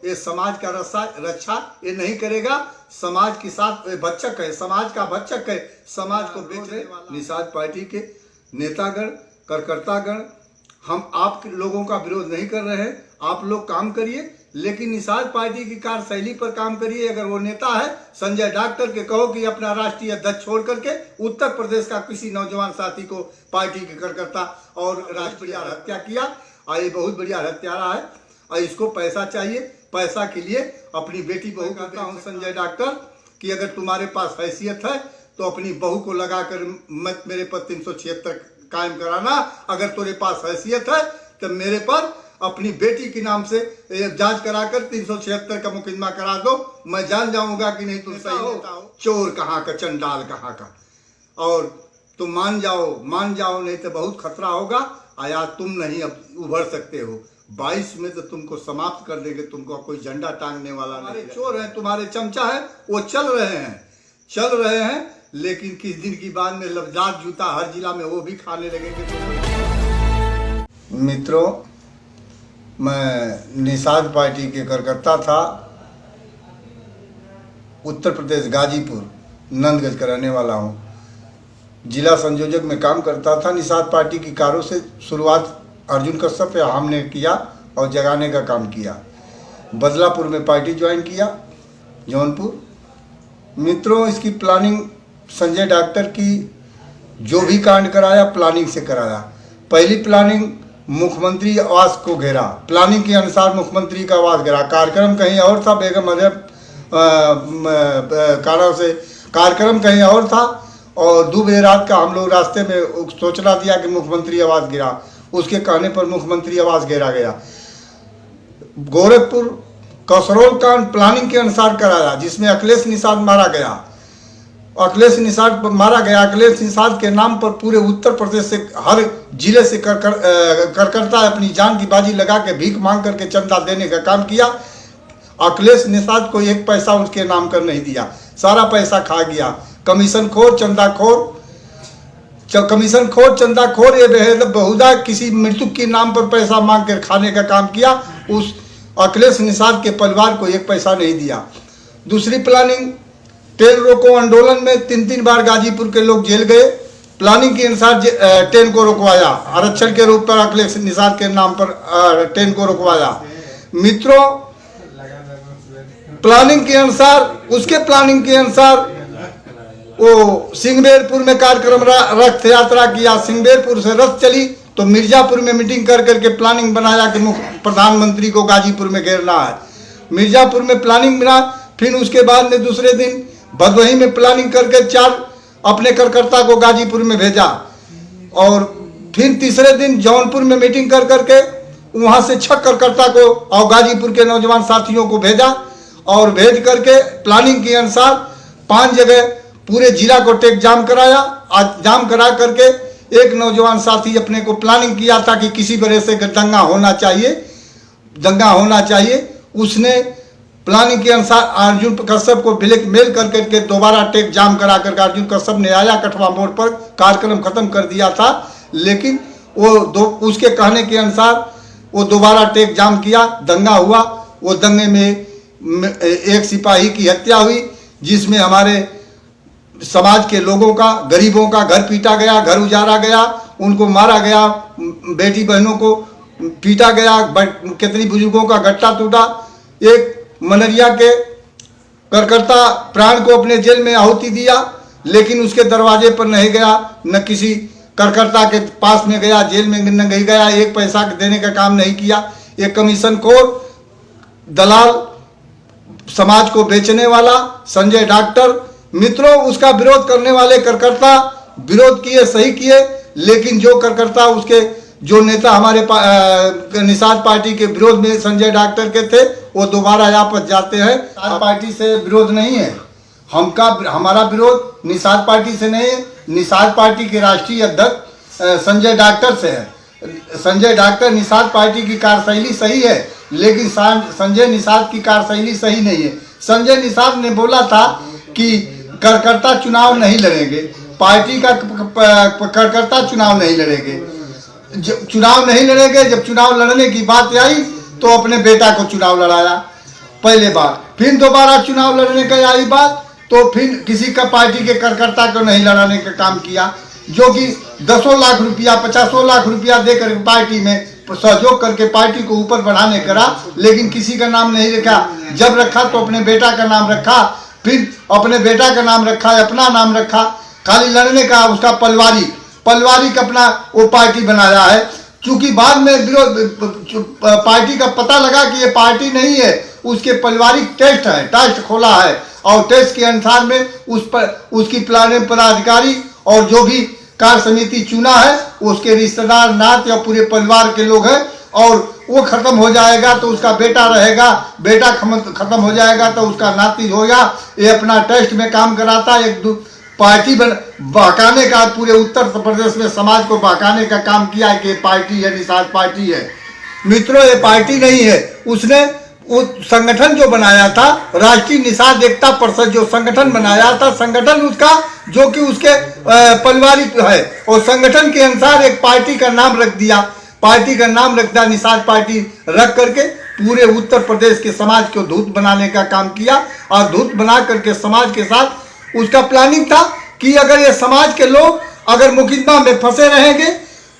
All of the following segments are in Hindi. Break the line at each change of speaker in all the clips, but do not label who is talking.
ये समाज का रक्षा ये नहीं करेगा। समाज के साथ भक्षक है, समाज का भक्षक है, समाज को बेचने वाला। निषाद पार्टी के नेतागण, कार्यकर्तागण, हम आप लोगों का विरोध नहीं कर रहे हैं। आप लोग काम करिए, लेकिन निषाद पार्टी की कार्यशैली पर काम करिए। अगर वो नेता है संजय डॉक्टर के कहो कि अपना राष्ट्रीय अध्यक्ष छोड़ करके उत्तर प्रदेश का किसी नौजवान साथी को पार्टी के कार्यकर्ता और राष्ट्रीय हत्या किया, और ये बहुत बढ़िया हत्यारा है और इसको पैसा चाहिए। पैसा के लिए अपनी बेटी बहू कहता हूँ संजय डॉक्टर कि अगर तुम्हारे पास हैसियत है तो अपनी बहू को लगाकर मत मेरे पर 376 कायम कराना। अगर तुम्हारे पास हैसियत है तो मेरे पर अपनी बेटी के नाम से जांच कराकर 376 का मुकदमा करा दो। मैं जान जाऊंगा कि नहीं तुम सही हो, चोर कहाँ का, चंडाल कहाँ का। और तुम मान जाओ नहीं तो बहुत खतरा होगा। आया तुम नहीं अब उभर सकते हो। 22 में तो तुमको समाप्त कर देंगे। तुमको कोई झंडा टांगने वाला नहीं। चोर है, तुम्हारे चमचा है, वो चल रहे हैं, लेकिन किस दिन की बाद में लबजात जूता हर जिला में वो भी खाने लगेंगे। मित्रों, मैं निषाद पार्टी के कार्यकर्ता था। उत्तर प्रदेश गाजीपुर नंदगंज का रहने वाला हूँ। जिला संयोजक में काम करता था। निषाद पार्टी की कारों से शुरुआत अर्जुन कश्यप या हमने किया और जगाने का काम किया। बदलापुर में पार्टी ज्वाइन किया, जौनपुर। मित्रों, इसकी प्लानिंग संजय डॉक्टर की जो भी कांड कराया प्लानिंग से कराया। पहली प्लानिंग मुख्यमंत्री आवास को घेरा, प्लानिंग के अनुसार मुख्यमंत्री का आवास घेरा। कार्यक्रम कहीं और था, बेगम अजब कार्यक्रम कहीं और था और 2 बजे रात का हम लोग रास्ते में सूचना दिया कि मुख्यमंत्री आवास गिरा। उसके कहने पर मुख्यमंत्री आवास घेरा गया। गोरखपुर कसरोल कांड प्लानिंग के अनुसार कराया, जिसमें अखिलेश निषाद मारा गया। अखिलेश निषाद के नाम पर पूरे उत्तर प्रदेश से हर जिले से कार्यकर्ता अपनी जान की बाजी लगा के भीख मांग करके चंदा देने का काम किया। अखिलेश निषाद को 1 पैसा उसके नाम कर नहीं दिया, सारा पैसा खा गया। कमीशन खोर चंदाखोर ये बहुधा किसी मृत्यु के नाम पर पैसा मांग कर खाने का काम किया। उस अखिलेश निषाद के परिवार को 1 पैसा नहीं दिया। दूसरी प्लानिंग, ट्रेन रोको आंदोलन में 3 बार गाजीपुर के लोग जेल गए। प्लानिंग के अनुसार ट्रेन को रुकवाया, आरक्षण के रूप पर अखिलेश निषाद के नाम पर ट्रेन को रुकवाया। मित्रों, प्लानिंग के अनुसार वो सिंगबेरपुर में कार्यक्रम रथ यात्रा किया। सिंगबेरपुर से रथ चली तो मिर्जापुर में मीटिंग कर करके प्लानिंग बनाया कि प्रधानमंत्री को गाजीपुर में घेरना है। मिर्जापुर में प्लानिंग बना, फिर उसके बाद में दूसरे दिन भदोही में प्लानिंग करके 4 अपने कार्यकर्ता को गाजीपुर में भेजा और फिर तीसरे दिन जौनपुर में मीटिंग कर करके वहां से 6 कार्यकर्ता को और गाजीपुर के नौजवान साथियों को भेजा और भेज करके प्लानिंग के अनुसार 5 जगह पूरे जिला को टेक जाम कराया। आज जाम करा करके एक नौजवान साथी अपने को प्लानिंग किया था कि किसी तरह से दंगा होना चाहिए। उसने प्लानिंग के अनुसार अर्जुन कश्यप को ब्लैकमेल करके दोबारा टेक जाम करा करके अर्जुन कश्यप ने आया कठवा मोड़ पर, कार्यक्रम खत्म कर दिया था। लेकिन उसके कहने के अनुसार वो दोबारा टेक जाम किया, दंगा हुआ। वो दंगे में एक सिपाही की हत्या हुई, जिसमें हमारे समाज के लोगों का, गरीबों का घर पीटा गया, घर उजाड़ा गया, उनको मारा गया, बेटी बहनों को पीटा गया, कितनी बुजुर्गों का गट्टा टूटा। एक मनरिया के कार्यकर्ता प्राण को अपने जेल में आहुति दिया, लेकिन उसके दरवाजे पर नहीं गया, न किसी कार्यकर्ता के पास में गया, जेल में नहीं गया, 1 पैसा देने का काम नहीं किया। एक कमीशन खोर दलाल, समाज को बेचने वाला संजय डॉक्टर। मित्रों, उसका विरोध करने वाले कार्यकर्ता विरोध किए, सही किए, लेकिन जो कार्यकर्ता उसके जो नेता हमारे निषाद पार्टी के विरोध में संजय डॉक्टर के थे, वो दोबारा वापस जाते हैं। निषाद पार्टी से विरोध नहीं है, हमारा विरोध निषाद पार्टी से नहीं है, निषाद पार्टी के राष्ट्रीय अध्यक्ष संजय डॉक्टर से है। संजय डॉक्टर निषाद पार्टी की कार्यशैली सही है, लेकिन संजय निषाद की कार्यशैली सही नहीं है। संजय निषाद ने बोला था कि कार्यकर्ता चुनाव नहीं लड़ेंगे, पार्टी का कार्यकर्ता चुनाव नहीं लड़ेंगे। जब चुनाव लड़ने की बात आई तो अपने बेटा को चुनाव लड़ाया। पहले बार, फिर दोबारा चुनाव लड़ने का आई बात तो फिर किसी का पार्टी के कार्यकर्ता को नहीं लड़ाने का काम किया, जो कि 10 लाख रुपया 50 लाख रुपया देकर पार्टी में सहयोग करके पार्टी को ऊपर बढ़ाने करा, लेकिन किसी का नाम नहीं रखा। जब रखा तो अपने बेटा का नाम रखा, फिर अपने बेटा का नाम रखा, अपना नाम रखा, खाली लड़ने का उसका पलवारी का अपना वो पार्टी बनाया है। चूंकि बाद में विरोध पार्टी का पता लगा कि ये पार्टी नहीं है, उसके पारिवारिक टेस्ट खोला है और टेस्ट के अनुसार में उसकी प्लानिंग पदाधिकारी और जो भी कार्य समिति चुना है उसके रिश्तेदार नात या पूरे परिवार के लोग हैं, और वो खत्म हो जाएगा तो उसका बेटा रहेगा, बेटा खत्म हो जाएगा तो उसका नाती होगा। ये अपना टेस्ट में काम कराता है, पार्टी बहकाने का, पूरे उत्तर प्रदेश में समाज को बहकाने का काम किया है कि ये पार्टी है, निषाद पार्टी है। मित्रों, ये पार्टी नहीं है। उसने वो संगठन जो बनाया था, राष्ट्रीय निषाद एकता परिषद जो संगठन बनाया था, संगठन उसका जो कि उसके पारिवारिक है, और संगठन के अनुसार एक पार्टी का नाम रख दिया, पार्टी का नाम रख दिया निषाद पार्टी रख करके पूरे उत्तर प्रदेश के समाज को धूत बनाने का काम किया। और धूत बना करके समाज के साथ उसका प्लानिंग था कि अगर ये समाज के लोग अगर मुकदमा में फंसे रहेंगे,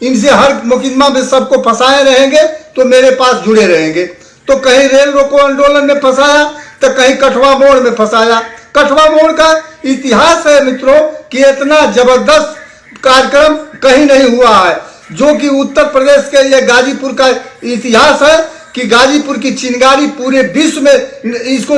इनसे हर मुकदमा में सबको फंसाए रहेंगे तो मेरे पास जुड़े रहेंगे। तो कहीं रेल रोको आंदोलन में फंसाया तो कहीं कठवा मोड़ में फंसाया। कठवा मोड़ का इतिहास है मित्रों कि इतना जबरदस्त कार्यक्रम कहीं नहीं हुआ है, जो कि उत्तर प्रदेश के ये गाजीपुर का इतिहास है कि गाजीपुर की चिंगारी पूरे विश्व में इसको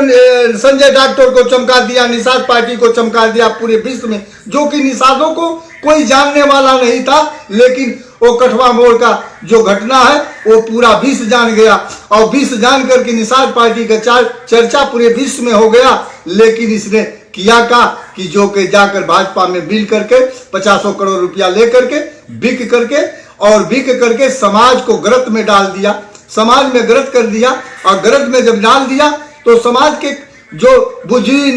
संजय डॉक्टर को चमका दिया, निषाद पार्टी को चमका दिया पूरे विश्व में, जो कि निषादों को कोई जानने वाला नहीं था। लेकिन वो कठवा मोड़ का जो घटना है वो पूरा विश्व जान गया, और विश्व जान करके निषाद पार्टी का चर्चा पूरे विश्व में हो गया। लेकिन इसने किया का कि जो कि जाकर भाजपा में मिल करके 50 करोड़ रुपया लेकर के बिक करके समाज को गर्त में डाल दिया, समाज में गर्त कर दिया। और गर्त में जब डाल दिया तो समाज के जो बुजुर्ग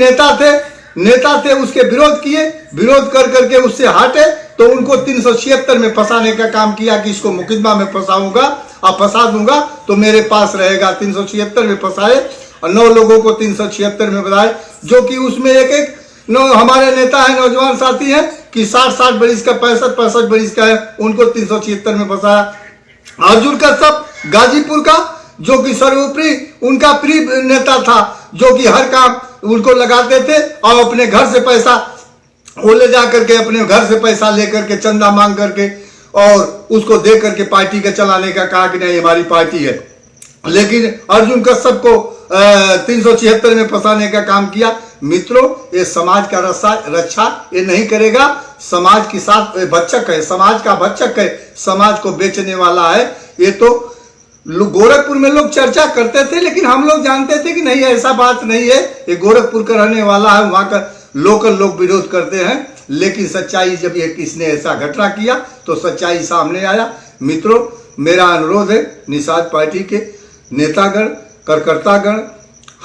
नेता थे उसके विरोध किए, विरोध कर करके उससे हटे तो उनको 376 में फंसाने का काम किया कि इसको मुकदमा में फंसाऊंगा और फंसा दूंगा तो मेरे पास रहेगा। 376 में फंसाए और 9 लोगों को 376 में बताए, जो कि उसमें एक हमारे नेता है, नौजवान साथी हैं कि 60 बरिस का 65 बरिस का है, उनको 376 में फंसाया। अर्जुन कश्यप गाजीपुर का जो कि सर्वोपरि उनका प्रिय नेता था, जो कि हर काम उनको लगाते थे और अपने घर से पैसा वो ले जा करके अपने घर से पैसा लेकर के चंदा मांग करके और उसको दे करके पार्टी के चलाने का कहा कि नहीं हमारी पार्टी है। लेकिन अर्जुन कश्यप को 376 में फंसाने का काम किया। मित्रों, ये समाज का रक्षा ये नहीं करेगा, समाज के साथ भक्षक है, समाज का भक्षक है, समाज को बेचने वाला है। ये तो गोरखपुर में लोग चर्चा करते थे, लेकिन हम लोग जानते थे कि नहीं ऐसा बात नहीं है, ये गोरखपुर का रहने वाला है, वहां का लोकल लोग विरोध करते हैं। लेकिन सच्चाई जब ये किसने ऐसा घटना किया तो सच्चाई सामने आया। मित्रों, मेरा अनुरोध है निषाद पार्टी के नेतागण कार्यकर्तागण,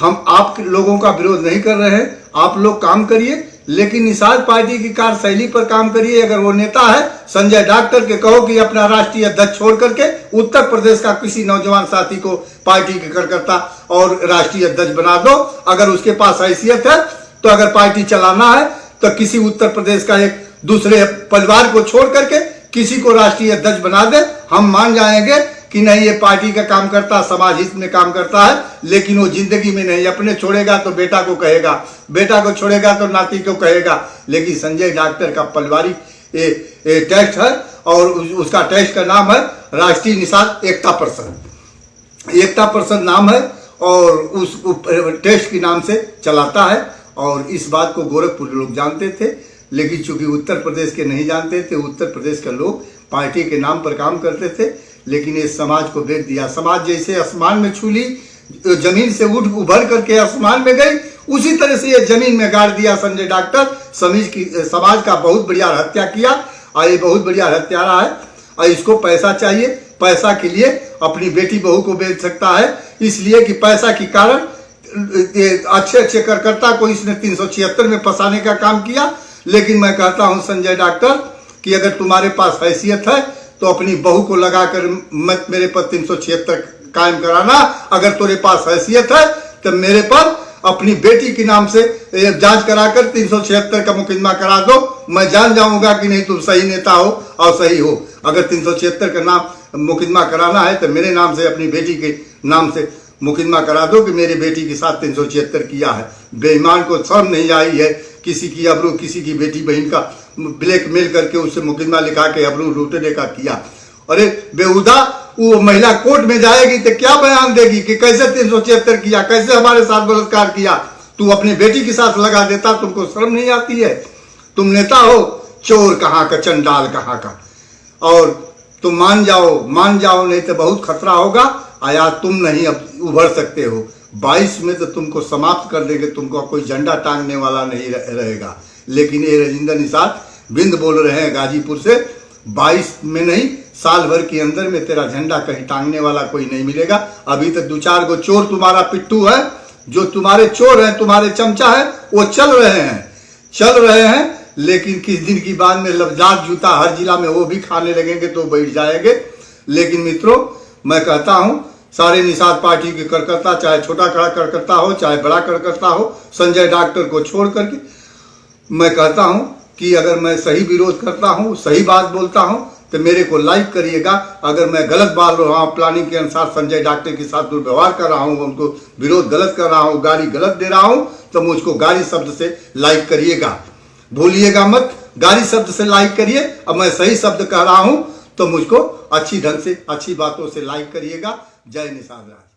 हम आप लोगों का विरोध नहीं कर रहे हैं, आप लोग काम करिए, लेकिन निषाद पार्टी की कार्यशैली पर काम करिए। अगर वो नेता है संजय डॉक्टर के कहो कि अपना राष्ट्रीय अध्यक्ष छोड़ करके उत्तर प्रदेश का किसी नौजवान साथी को पार्टी के कार्यकर्ता और राष्ट्रीय अध्यक्ष बना दो। अगर उसके पास हैसियत है तो अगर पार्टी चलाना है तो किसी उत्तर प्रदेश का एक दूसरे परिवार को छोड़ करके किसी को राष्ट्रीय अध्यक्ष बना दे, हम मान जाएंगे कि नहीं ये पार्टी का काम करता, समाज हित में काम करता है। लेकिन वो जिंदगी में नहीं, अपने छोड़ेगा तो बेटा को कहेगा, बेटा को छोड़ेगा तो नाती को कहेगा। लेकिन संजय डॉक्टर का पारिवारिक टेस्ट है और उसका टेस्ट का नाम है राष्ट्रीय निषाद एकता परिषद नाम है और उस टेस्ट के नाम से चलाता है। और इस बात को गोरखपुर लोग जानते थे, लेकिन चूंकि उत्तर प्रदेश के नहीं जानते थे, उत्तर प्रदेश के लोग पार्टी के नाम पर काम करते थे, लेकिन ये समाज को बेच दिया। समाज जैसे आसमान में छूली, जमीन से उभर करके आसमान में गई, उसी तरह से ये जमीन में गाड़ दिया संजय डॉक्टर। समाज का बहुत बढ़िया हत्या किया और ये बहुत बढ़िया हत्यारा है और इसको पैसा चाहिए, पैसा के लिए अपनी बेटी बहू को बेच सकता है, इसलिए कि पैसा के कारण अच्छे कार्यकर्ता को इसने 376 में फंसाने का काम किया। लेकिन मैं कहता हूं संजय डॉक्टर कि अगर तुम्हारे पास हैसियत है तो अपनी बहू को लगाकर मत मेरे पर 376 कायम कराना। अगर तुम्हारे पास हैसियत है तो मेरे पर अपनी बेटी के नाम से जांच कराकर 376 का मुकदमा करा दो। मैं जान जाऊंगा कि नहीं तुम सही नेता हो और सही हो। अगर 376 का नाम मुकदमा कराना है तो मेरे नाम से, अपनी बेटी के नाम से मुकदमा करा दो कि मेरी बेटी के साथ 376 किया है। बेईमान को शर्म नहीं आई है किसी की अबरू, किसी की बेटी बहन का ब्लैकमेल करके उससे मुकदमा लिखा के अबरू लूटने का किया। अरे बेहुदा वो महिला कोर्ट में जाएगी तो क्या बयान देगी कि कैसे 376 किया, कैसे हमारे साथ बलात्कार किया। तू अपनी बेटी के साथ लगा देता, तुमको शर्म नहीं आती है? तुम नेता हो, चोर कहाँ का, चंडाल कहाँ का। और तुम मान जाओ नहीं तो बहुत खतरा होगा। आया तुम नहीं अब उभर सकते हो। 22 में तो तुमको समाप्त कर देंगे, तुमको कोई झंडा टांगने वाला नहीं रहेगा। लेकिन ये राजेंद्र निषाद बिंद बोल रहे हैं गाजीपुर से, 22 में नहीं, साल भर के अंदर में तेरा झंडा कहीं टांगने वाला कोई नहीं मिलेगा। अभी तक 2-4 गो चोर तुम्हारा पिट्टू है, जो तुम्हारे चोर हैं, तुम्हारे चमचा है, वो चल रहे हैं। लेकिन किस दिन की बाद में लबजात जूता हर जिला में वो भी खाने लगेंगे तो बैठ जाएंगे। लेकिन मित्रों, मैं कहता हूं सारे निषाद पार्टी के कार्यकर्ता, चाहे छोटा कार्यकर्ता हो चाहे बड़ा कार्यकर्ता हो, संजय डॉक्टर को छोड़ करके मैं कहता हूं कि अगर मैं सही विरोध करता हूं, सही बात बोलता हूं तो मेरे को लाइक करिएगा। अगर मैं गलत बात रहा हूँ, प्लानिंग के अनुसार संजय डॉक्टर के साथ दुर्व्यवहार कर रहा हूँ, उनको विरोध गलत कर रहा हूँ, गाली गलत दे रहा हूँ, तो मुझको गाली शब्द से लाइक करिएगा। भूलिएगा मत, गाली शब्द से लाइक करिए। अब मैं सही शब्द कह रहा हूँ तो मुझको अच्छी ढंग से, अच्छी बातों से लाइक करिएगा। जय निषाद राज।